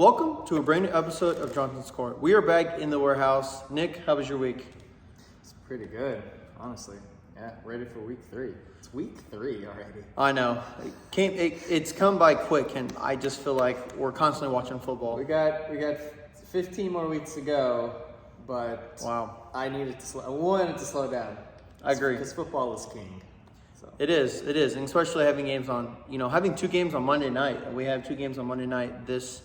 Welcome to a brand new episode of Jonathan's Court. We are back in the warehouse. Nick, how was your week? It's pretty good, honestly. Yeah, ready for week 3. It's week 3 already. I know. It's come by quick, and I just feel like we're constantly watching football. We got 15 more weeks to go, but Wow. I wanted to slow down. I agree. Because football is king. So. It is, and especially having games on, having 2 games on Monday night. We have 2 games on Monday night this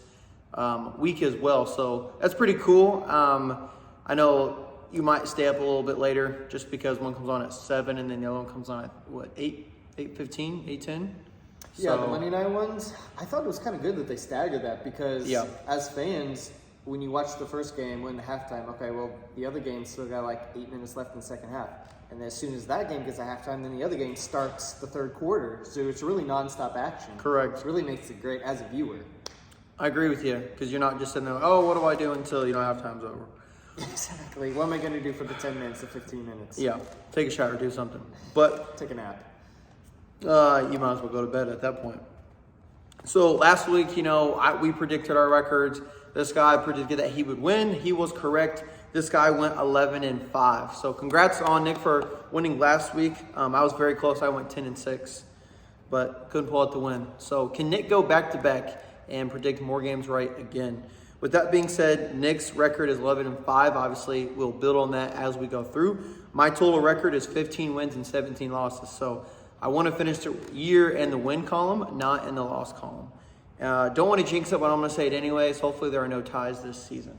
week as well, so that's pretty cool. I know you might stay up a little bit later just because one comes on at 7 and then the other one comes on at, 8:15, 8:10? Yeah, the Monday night ones, I thought it was kind of good that they staggered that because as fans, when you watch the first game, when the halftime, okay, well, the other game still got like 8 minutes left in the second half. And as soon as that game gets to halftime, then the other game starts the third quarter. So it's really nonstop action. Correct. It really makes it great as a viewer. I agree with you because you're not just sitting there, oh, what do I do until, halftime's over? Exactly. What am I going to do for the 10 minutes, the 15 minutes? Yeah, take a shower, do something. But take a nap. you might as well go to bed at that point. So last week, we predicted our records. This guy predicted that he would win. He was correct. This guy went 11-5. So congrats on Nick for winning last week. I was very close. I went 10-6, but couldn't pull out the win. So can Nick go back-to-back and predict more games right again? With that being said, Nick's record is 11-5. Obviously, we'll build on that as we go through. My total record is 15 wins and 17 losses. So I want to finish the year in the win column, not in the loss column. Don't want to jinx it, but I'm going to say it anyways. Hopefully there are no ties this season.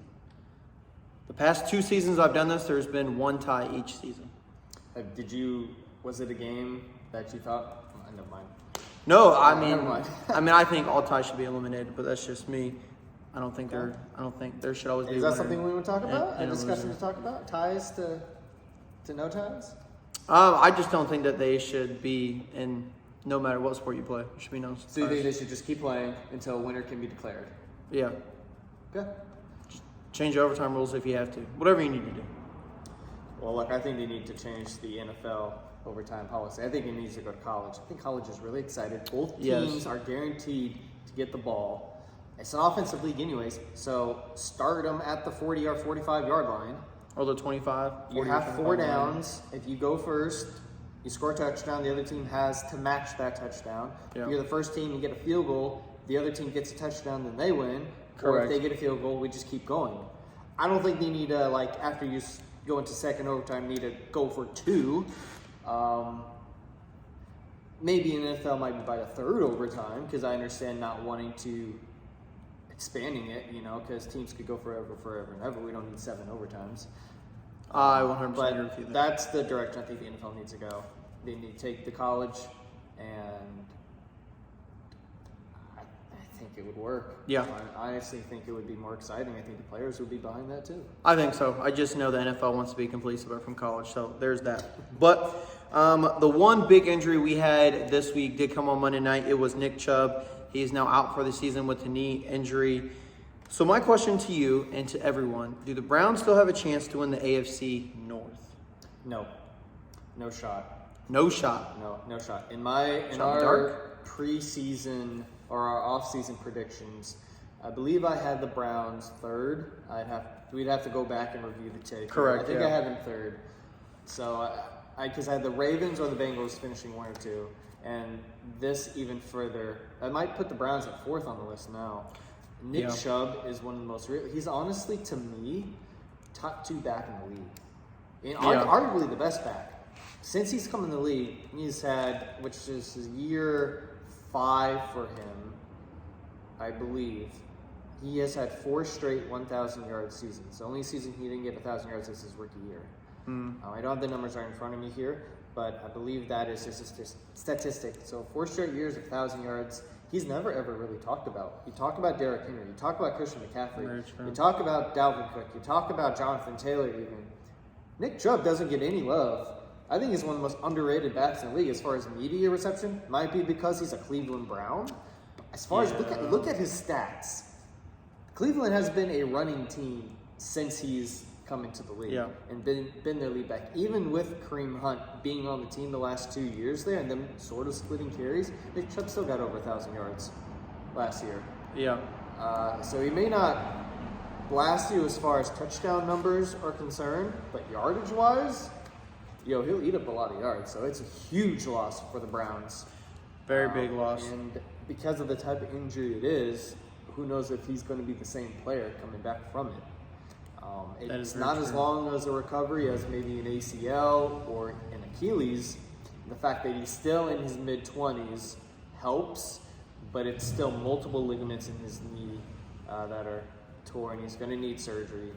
The past 2 seasons I've done this, there's been 1 tie each season. Was it a game that you thought, never mind. No, Never mind. I think all ties should be eliminated, but that's just me. I don't think there should always be. Is that something we want to talk about? A discussion to talk about? Ties to no ties? I just don't think that they should be in no matter what sport you play. There should be no ties. So you think they should just keep playing until a winner can be declared? Yeah. Okay. Change overtime rules if you have to. Whatever you need to do. Well, look, I think they need to change the NFL overtime policy. I think it needs to go to college. I think college is really excited. Both teams are guaranteed to get the ball. It's an offensive league anyways, so start them at the 40 or 45-yard line. Or the 25. You have 4 downs. If you go first, you score a touchdown. The other team has to match that touchdown. Yeah. If you're the first team, you get a field goal. The other team gets a touchdown, then they win. Correct. Or if they get a field goal, we just keep going. I don't think they need to, after you go into second overtime, need to go for 2. Maybe in the NFL might be by the 3rd overtime because I understand not wanting to expanding it, because teams could go forever and ever. We don't need 7 overtimes. I 100% but agree with you there. That's the direction I think the NFL needs to go. They need to take the college, and I think it would work. Yeah. I honestly think it would be more exciting. I think the players would be behind that too. I think so. I just know the NFL wants to be completely separate from college, so there's that. But the one big injury we had this week did come on Monday night. It was Nick Chubb. He's now out for the season with a knee injury. So my question to you and to everyone, do the Browns still have a chance to win the AFC North? No. No shot. No shot. No shot. In our preseason or our off-season predictions, I believe I had the Browns 3rd. We'd have to go back and review the tape. Correct. I think I had them 3rd. So because I had the Ravens or the Bengals finishing 1 or 2. And this even further, I might put the Browns at 4th on the list now. Nick Chubb is one of the most he's honestly, to me, top 2 back in the league. And arguably the best back. Since he's come in the league, he's had, which is his year 5 for him, I believe. He has had 4 straight 1,000-yard seasons. The only season he didn't get 1,000 yards is his rookie year. I don't have the numbers right in front of me here, but I believe that is his statistic. So 4 straight years of 1,000 yards. He's never ever really talked about. You talk about Derrick Henry. You talk about Christian McCaffrey. You talk about Dalvin Cook. You talk about Jonathan Taylor even. Nick Chubb doesn't get any love. I think he's one of the most underrated backs in the league as far as media reception. Might be because he's a Cleveland Brown. As far as look at his stats. Cleveland has been a running team since he's come into the league and been their lead back. Even with Kareem Hunt being on the team the last 2 years there and them sort of splitting carries, Nick Chubb still got over 1,000 yards last year. Yeah. So he may not blast you as far as touchdown numbers are concerned, but yardage-wise, he'll eat up a lot of yards. So it's a huge loss for the Browns. Very big loss. And because of the type of injury it is, who knows if he's going to be the same player coming back from it. It's not as long as a recovery as maybe an ACL or an Achilles. The fact that he's still in his mid-20s helps, but it's still multiple ligaments in his knee that are torn. He's going to need surgery.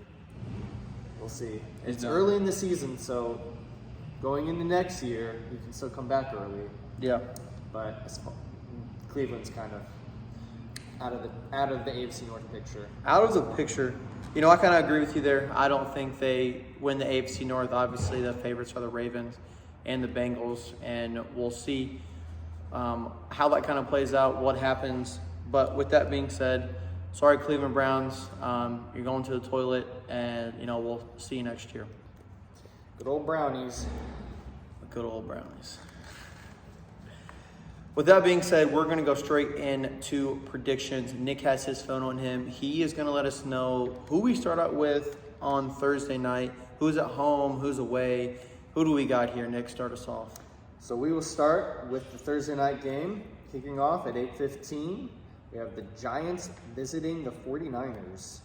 We'll see. It's early in the season, so going into next year, he can still come back early. Yeah. But Cleveland's kind of out of the AFC North picture. Out of the picture. I kind of agree with you there. I don't think they win the AFC North. Obviously, the favorites are the Ravens and the Bengals, and we'll see how that kind of plays out, what happens. But with that being said, sorry, Cleveland Browns. You're going to the toilet, and, we'll see you next year. Good old Brownies. Good old Brownies. With that being said, we're going to go straight into predictions. Nick has his phone on him. He is going to let us know who we start out with on Thursday night, who's at home, who's away. Who do we got here? Nick, start us off. So we will start with the Thursday night game kicking off at 8:15. We have the Giants visiting the 49ers.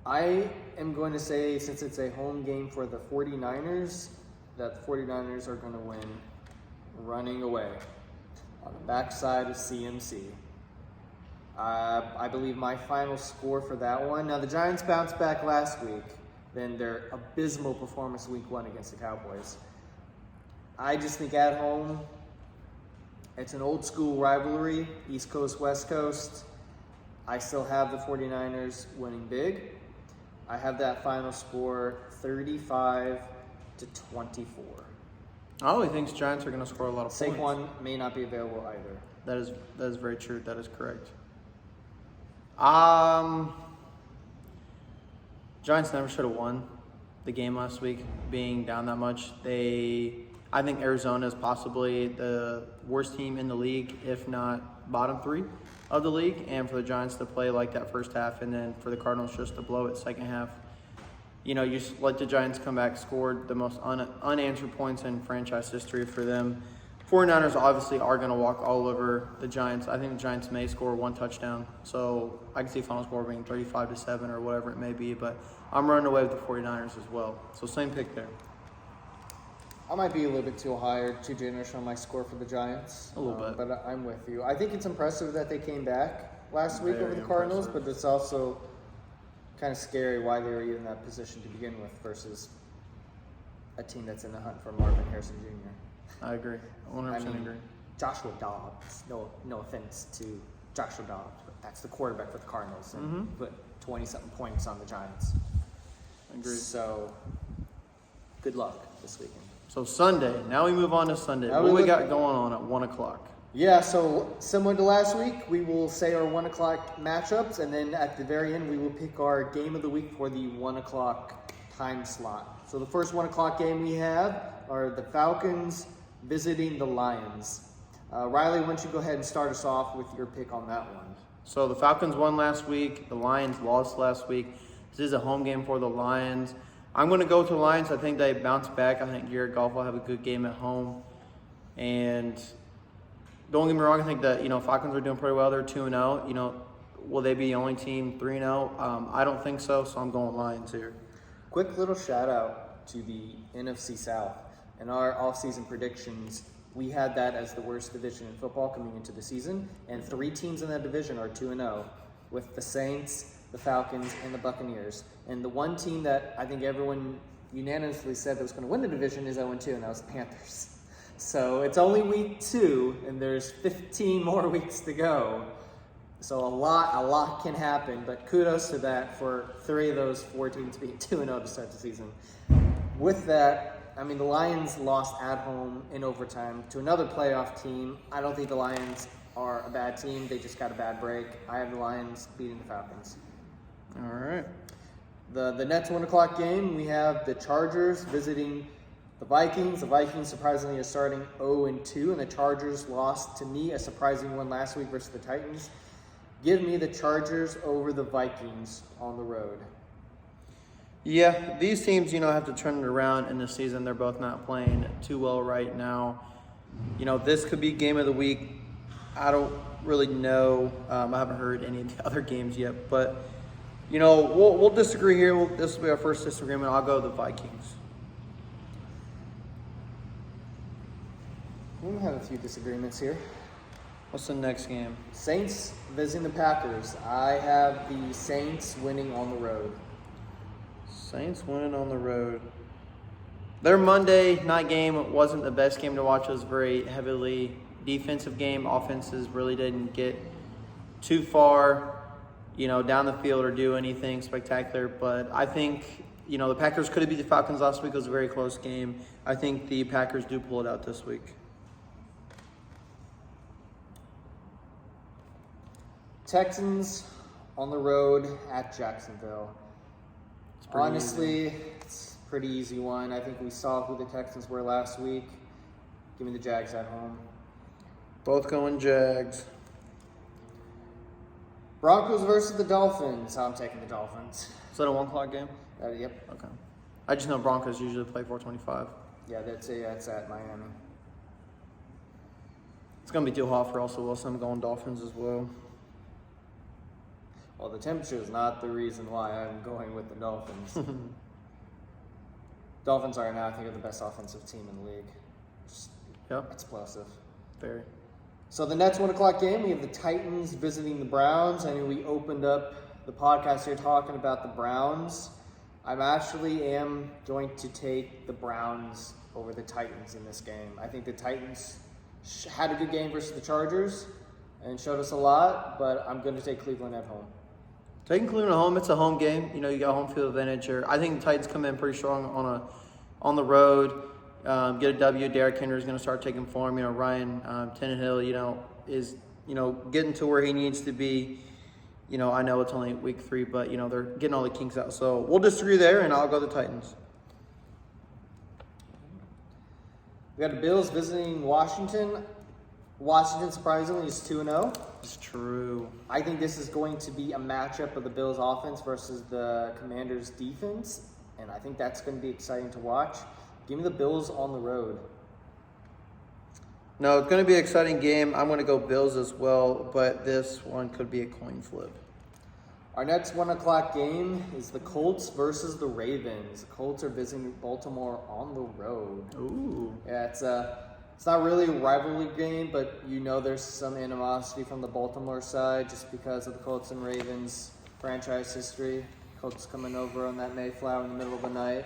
I am going to say, since it's a home game for the 49ers, that the 49ers are going to win running away on the backside of CMC. I believe my final score for that one. Now, the Giants bounced back last week, then their abysmal performance week 1 against the Cowboys. I just think at home, it's an old school rivalry, East Coast, West Coast. I still have the 49ers winning big. I have that final score 35-24. I only think the Giants are going to score a lot of points. Saquon may not be available either. That is very true. That is correct. Giants never should have won the game last week, being down that much. I think Arizona is possibly the worst team in the league, if not bottom 3 of the league. And for the Giants to play like that first half, and then for the Cardinals just to blow it second half. You just let the Giants come back, scored the most unanswered points in franchise history for them. 49ers obviously are going to walk all over the Giants. I think the Giants may score 1 touchdown. So I can see final score being 35-7 or whatever it may be. But I'm running away with the 49ers as well. So same pick there. I might be a little bit too high or too generous on my score for the Giants. A little bit. But I'm with you. I think it's impressive that they came back last week Very over the Cardinals, impressive. but it's also kind of scary why they were even in that position to begin with versus a team that's in the hunt for Marvin Harrison Jr. I agree. 100% agree. Joshua Dobbs, no offense to Joshua Dobbs, but that's the quarterback for the Cardinals and put 20-something points on the Giants. Agreed. So, good luck this weekend. So Sunday. Now we move on to Sunday. Now What we got going on at 1 o'clock? Yeah, so similar to last week, we will say our 1 o'clock matchups, and then at the very end, we will pick our game of the week for the 1 o'clock time slot. So the first 1 o'clock game we have are the Falcons visiting the Lions. Riley, why don't you go ahead and start us off with your pick on that one? So the Falcons won last week. The Lions lost last week. This is a home game for the Lions. I'm going to go to the Lions. I think they bounce back. I think Jared Goff will have a good game at home. And don't get me wrong, I think that, Falcons are doing pretty well. They're 2-0. Will they be the only team 3-0? I don't think so, so I'm going Lions here. Quick little shout out to the NFC South. In our offseason predictions, we had that as the worst division in football coming into the season, and 3 teams in that division are 2-0, with the Saints, the Falcons, and the Buccaneers. And the one team that I think everyone unanimously said that was going to win the division is 0-2, and that was the Panthers. So it's only week 2, and there's 15 more weeks to go. So a lot can happen, but kudos to that for 3 of those 4 teams being 2-0 to start the season. With that, the Lions lost at home in overtime to another playoff team. I don't think the Lions are a bad team. They just got a bad break. I have the Lions beating the Falcons. All right. The next 1 o'clock game, we have the Chargers visiting the Vikings. The Vikings surprisingly are starting 0-2, and the Chargers lost to me a surprising one last week versus the Titans. Give me the Chargers over the Vikings on the road. Yeah, these teams, have to turn it around in the season. They're both not playing too well right now. This could be game of the week. I don't really know. I haven't heard any of the other games yet, but we'll disagree here. This will be our first disagreement. I'll go the Vikings. We have a few disagreements here. What's the next game? Saints visiting the Packers. I have the Saints winning on the road. Saints winning on the road. Their Monday night game wasn't the best game to watch. It was a very heavily defensive game. Offenses really didn't get too far, down the field or do anything spectacular. But I think, the Packers could have beat the Falcons last week. It was a very close game. I think the Packers do pull it out this week. Texans on the road at Jacksonville. Honestly, it's a pretty easy one. I think we saw who the Texans were last week. Give me the Jags at home. Both going Jags. Broncos versus the Dolphins. I'm taking the Dolphins. Is that a 1 o'clock game? Yep. Okay. I just know Broncos usually play 4:25. Yeah, that's at Miami. It's going to be too hot for Russell Wilson. I'm going Dolphins as well. Well, the temperature is not the reason why I'm going with the Dolphins. Dolphins are now, I think, are the best offensive team in the league. Just explosive. Very. So the next 1 o'clock game, we have the Titans visiting the Browns. I mean, we opened up the podcast here talking about the Browns. I actually am going to take the Browns over the Titans in this game. I think the Titans had a good game versus the Chargers and showed us a lot, but I'm going to take Cleveland at home. Taking Cleveland at home, it's a home game. You got home field advantage. I think the Titans come in pretty strong on the road. Get a W. Derrick Henry is going to start taking form. Ryan Tannehill, is getting to where he needs to be. I know it's only week 3, but they're getting all the kinks out. So we'll disagree there, and I'll go the Titans. We got the Bills visiting Washington. Washington surprisingly is 2-0. It's true. I think this is going to be a matchup of the Bills offense versus the Commanders defense, and I think that's going to be exciting to watch. Give me the Bills on the road. No, it's going to be an exciting game. I'm going to go Bills as well, but this one could be a coin flip. Our next 1 o'clock game is the Colts versus the Ravens. The Colts are visiting Baltimore on the road. Ooh. Yeah, it's not really a rivalry game, but there's some animosity from the Baltimore side just because of the Colts and Ravens franchise history. Colts coming over on that Mayflower in the middle of the night.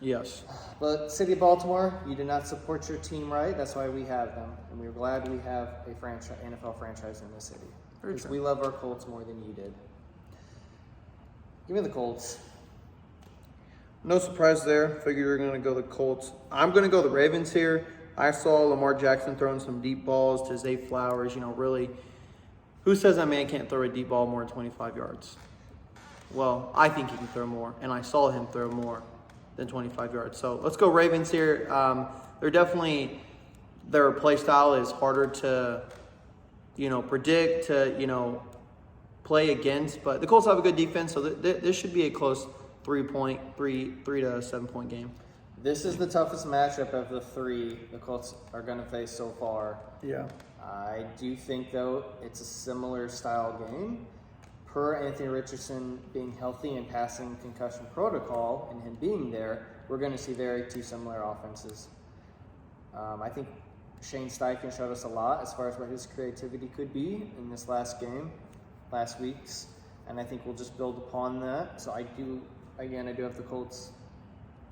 Yes. But City of Baltimore, you did not support your team right. That's why we have them. And we're glad we have a NFL franchise in this city. Because we love our Colts more than you did. Give me the Colts. No surprise there. Figured you were going to go the Colts. I'm going to go the Ravens here. I saw Lamar Jackson throwing some deep balls to Zay Flowers. Really, who says that man can't throw a deep ball more than 25 yards? Well, I think he can throw more, and I saw him throw more than 25 yards. So let's go Ravens here. Their play style is harder to, predict, to, play against. But the Colts have a good defense, so this should be a close 3 to 7 point game. This is the toughest matchup of the 3 the Colts are going to face so far. Yeah. I do think, though, it's a similar style game. Per Anthony Richardson being healthy and passing concussion protocol and him being there, we're going to see two similar offenses. I think Shane Steichen showed us a lot as far as what his creativity could be in this last week's, and I think we'll just build upon that. So I do have the Colts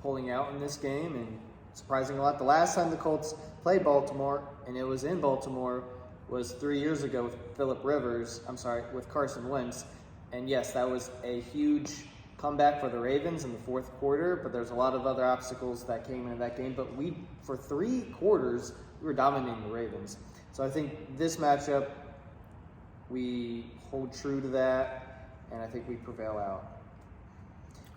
pulling out in this game, and surprising a lot. The last time the Colts played Baltimore, and it was in Baltimore, was 3 years ago with Carson Wentz. And yes, that was a huge comeback for the Ravens in the fourth quarter, but there's a lot of other obstacles that came into that game. But for 3 quarters, we were dominating the Ravens. So I think this matchup, we hold true to that, and I think we prevail out.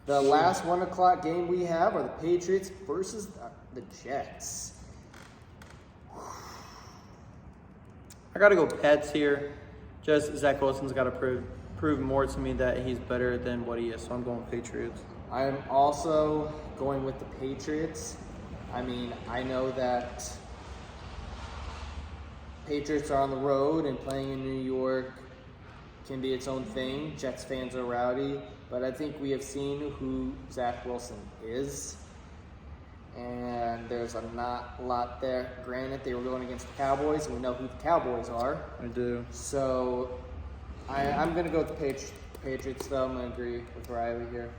The last 1 o'clock game we have are the Patriots versus the Jets. I got to go Pets here. Just Zach Wilson's got to prove more to me that he's better than what he is. So I'm going Patriots. I'm also going with the Patriots. I mean, I know that Patriots are on the road and playing in New York can be its own thing. Jets fans are rowdy, but I think we have seen who Zach Wilson is. And there's not a lot there. Granted, they were going against the Cowboys, and we know who the Cowboys are. I do. So I'm going to go with the Patriots, though. I'm going to agree with Riley here.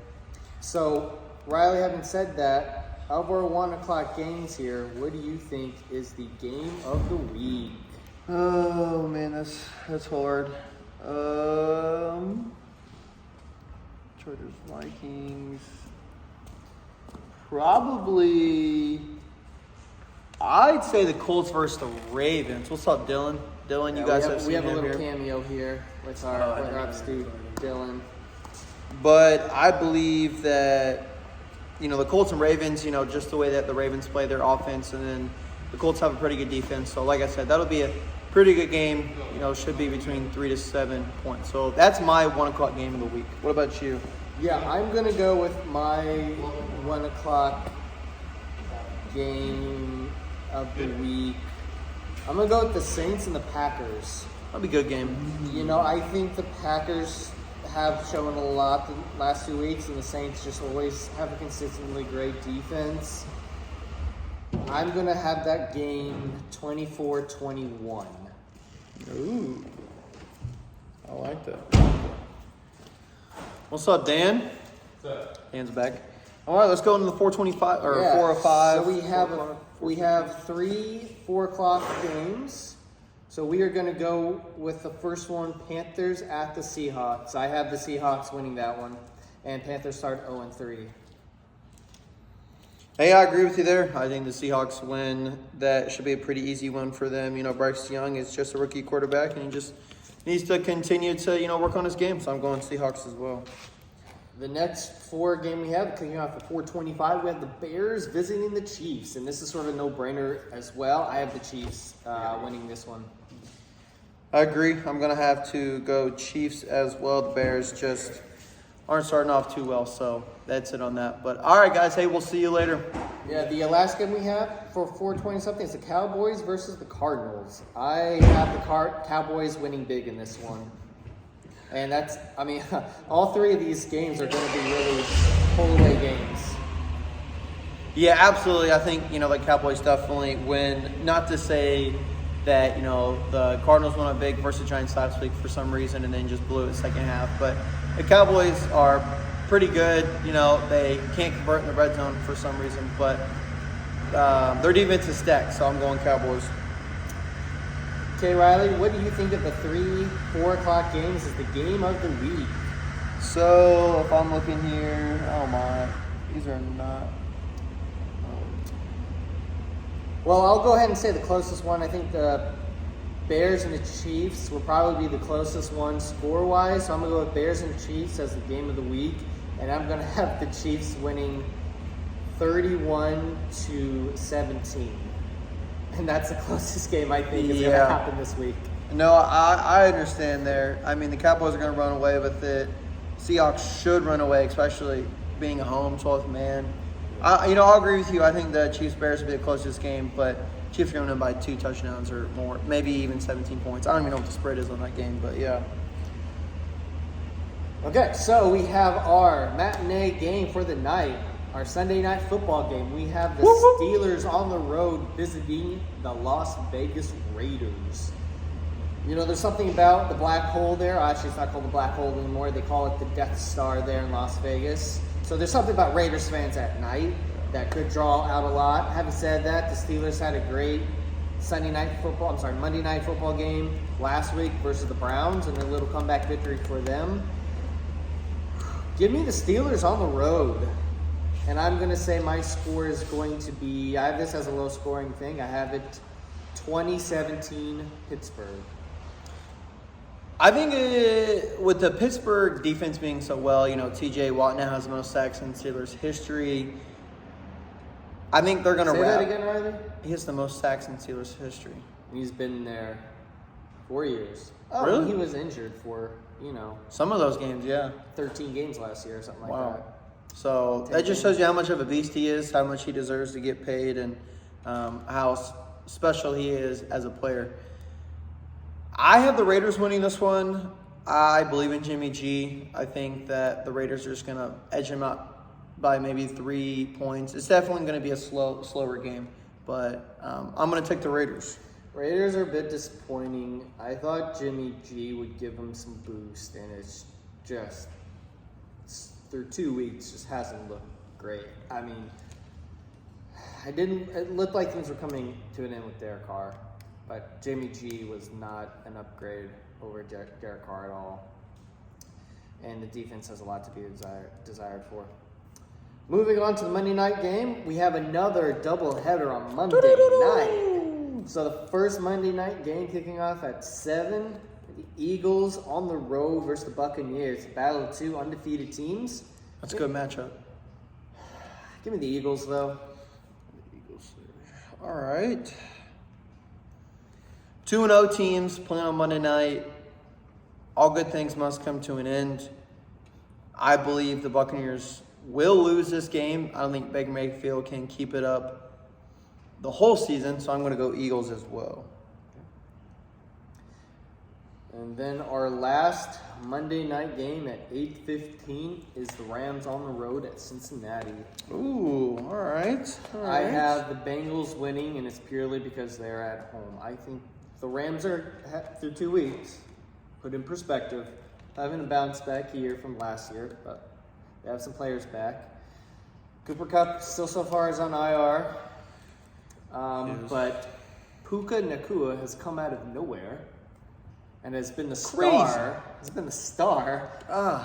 So, Riley, having said that, of our 1 o'clock games here, what do you think is the game of the week? Oh man, that's hard. Chargers, Vikings. Probably, I'd say the Colts versus the Ravens. What's up, Dylan? Dylan, you guys have seen we have a him little here. cameo here with our astute Dylan. But I believe that, the Colts and Ravens, just the way that the Ravens play their offense, and then the Colts have a pretty good defense. So, like I said, that'll be a pretty good game. Should be between 3 to 7 points. So that's my 1 o'clock game of the week. What about you? Yeah, I'm going to go with my 1 o'clock game of the week. I'm going to go with the Saints and the Packers. That'll be a good game. I think the Packers have shown a lot the last 2 weeks, and the Saints just always have a consistently great defense. I'm going to have that game 24-21. Ooh. I like that. What's up, Dan? What's up? Dan's back. All right, let's go into the 4:25 or Yeah, 4:05. So we have 3 4 o'clock games. So we are going to go with the first one, Panthers at the Seahawks. I have the Seahawks winning that one, and Panthers start 0-3. Hey, I agree with you there. I think the Seahawks win. That should be a pretty easy win for them. Bryce Young is just a rookie quarterback, and he just needs to continue to, work on his game. So I'm going Seahawks as well. The next 4 game we have, kicking off at 4:25, we have the Bears visiting the Chiefs, and this is sort of a no-brainer as well. I have the Chiefs winning this one. I agree. I'm going to have to go Chiefs as well. The Bears just aren't starting off too well, so that's it on that. But all right, guys. Hey, we'll see you later. Yeah, the last game we have for 4:20-something is the Cowboys versus the Cardinals. I have the Cowboys winning big in this one. And all 3 of these games are going to be really pull-away games. Yeah, absolutely. I think, the Cowboys definitely win. Not to say that, the Cardinals won a big versus the Giants last week for some reason and then just blew it second half. But the Cowboys are pretty good. They can't convert in the red zone for some reason. But their defense is stacked, so I'm going Cowboys. Okay, Riley, what do you think of the 3 4 o'clock games as the game of the week? So, if I'm looking here, oh my, these are not. Well, I'll go ahead and say the closest one. I think the Bears and the Chiefs will probably be the closest one score-wise. So I'm going to go with Bears and Chiefs as the game of the week. And I'm going to have the Chiefs winning 31-17. And that's the closest game I think is going to happen this week. No, I understand there. I mean, the Cowboys are going to run away with it. Seahawks should run away, especially being a home 12th man. I'll agree with you. I think the Chiefs-Bears will be the closest game, but Chiefs are going to win by 2 touchdowns or more, maybe even 17 points. I don't even know what the spread is on that game, but yeah. Okay, so we have our matinee game for the night, our Sunday night football game. We have the Steelers on the road visiting the Las Vegas Raiders. There's something about the black hole there. Actually, it's not called the black hole anymore. They call it the Death Star there in Las Vegas. So there's something about Raiders fans at night that could draw out a lot. Having said that, the Steelers had a great Monday night football game last week versus the Browns, and a little comeback victory for them. Give me the Steelers on the road. And I'm going to say my score is going to be, I have this as a low scoring thing. I have it 2017 Pittsburgh. I think with the Pittsburgh defense being so well, TJ Watt now has the most sacks in Steelers history. I think they're going to Say that again, Riley? He has the most sacks in Steelers history. He's been there 4 years. Oh, Really? He was injured for, Some of those games, yeah. 13 games last year or something like Wow. that. So that just shows you how much of a beast he is, how much he deserves to get paid, and how special he is as a player. I have the Raiders winning this one. I believe in Jimmy G. I think that the Raiders are just going to edge him out by maybe 3 points. It's definitely going to be a slower game, but I'm going to take the Raiders. Raiders are a bit disappointing. I thought Jimmy G would give them some boost, and it's just through 2 weeks just hasn't looked great. I mean, it looked like things were coming to an end with Derek Carr, but Jimmy G was not an upgrade over Derek Carr at all. And the defense has a lot to be desired for. Moving on to the Monday night game, we have another doubleheader on Monday night. So the first Monday night game kicking off at 7. The Eagles on the road versus the Buccaneers. Battle of 2 undefeated teams. That's a good matchup. Give me the Eagles, though. All right. 2-0 teams playing on Monday night. All good things must come to an end. I believe the Buccaneers will lose this game. I don't think Baker Mayfield can keep it up the whole season, so I'm going to go Eagles as well. And then our last Monday night game at 8:15 is the Rams on the road at Cincinnati. Ooh, all right. I have the Bengals winning, and it's purely because they're at home. I think the Rams are, through 2 weeks, put in perspective, having a bounce back year from last year, but they have some players back. Cooper Kupp still so far is on IR, Yes. but Puka Nacua has come out of nowhere and has been the Crazy. star. Has been the star,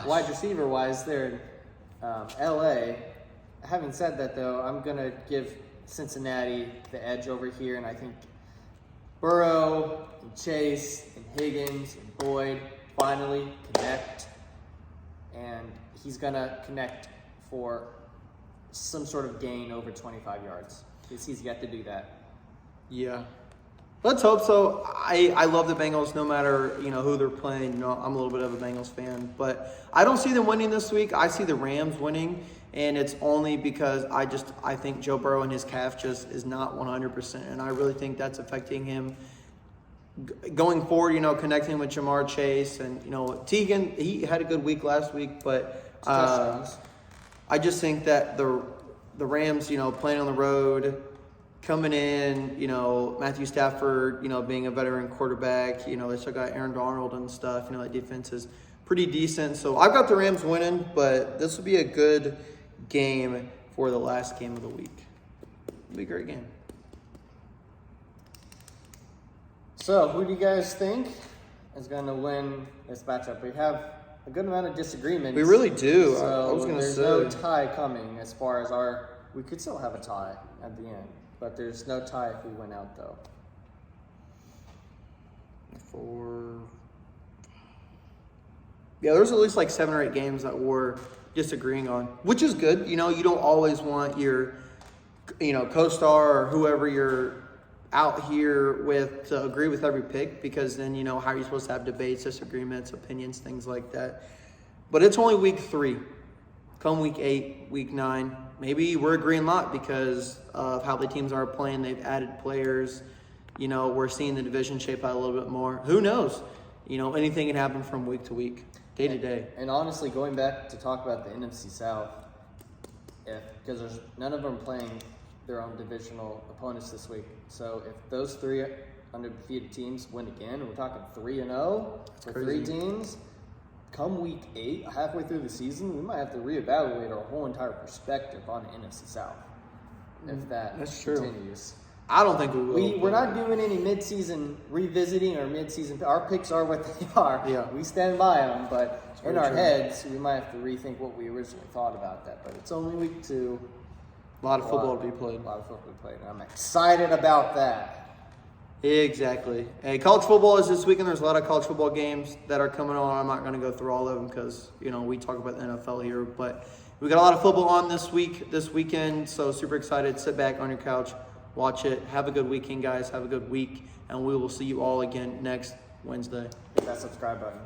wide receiver wise there in LA. Having said that, though, I'm gonna give Cincinnati the edge over here, and I think Burrow and Chase and Higgins and Boyd finally connect, and he's gonna connect for some sort of gain over 25 yards. He's got to do that. Yeah. Let's hope so. I love the Bengals no matter, who they're playing. I'm a little bit of a Bengals fan, but I don't see them winning this week. I see the Rams winning, and it's only because I think Joe Burrow and his calf just is not 100%, and I really think that's affecting him going forward, connecting with Jamar Chase and, Teagan, he had a good week last week, but I just think that the Rams, playing on the road, coming in, Matthew Stafford, being a veteran quarterback, they still got Aaron Donald and stuff, that defense is pretty decent. So I've got the Rams winning, but this will be a good game for the last game of the week. It'll be a great game. So, who do you guys think is going to win this matchup? We have a good amount of disagreements. We really do. So I was going to there's say. no tie coming as far as we could still have a tie at the end, but there's no tie if we win out, though. Yeah, there's at least like 7 or 8 games that we're disagreeing on, which is good. You don't always want your, co-star or whoever you're out here with to agree with every pick, because then, how are you supposed to have debates, disagreements, opinions, things like that. But it's only week 3. Come week 8, week 9, maybe we're a green lot because of how the teams are playing. They've added players. We're seeing the division shape out a little bit more. Who knows? Anything can happen from week to week, day to day. And honestly, going back to talk about the NFC South, because there's none of them playing their own divisional opponents this week. So if those 3 undefeated teams win again, we're talking 3-0 for 3 teams. Come week 8, halfway through the season, we might have to reevaluate our whole entire perspective on the NFC South. If That's true. continues. I don't think we will. We're not doing any mid-season revisiting or mid-season. Our picks are what they are. Yeah. We stand by them, but in very our true. heads, we might have to rethink what we originally thought about that. But it's only week 2. A lot of football to be played. A lot of football to be played. And I'm excited about that. Exactly. Hey, college football is this weekend. There's a lot of college football games that are coming on. I'm not going to go through all of them because, we talk about the NFL here. But we got a lot of football on this weekend. So super excited. Sit back on your couch, watch it. Have a good weekend, guys. Have a good week. And we will see you all again next Wednesday. Hit that subscribe button.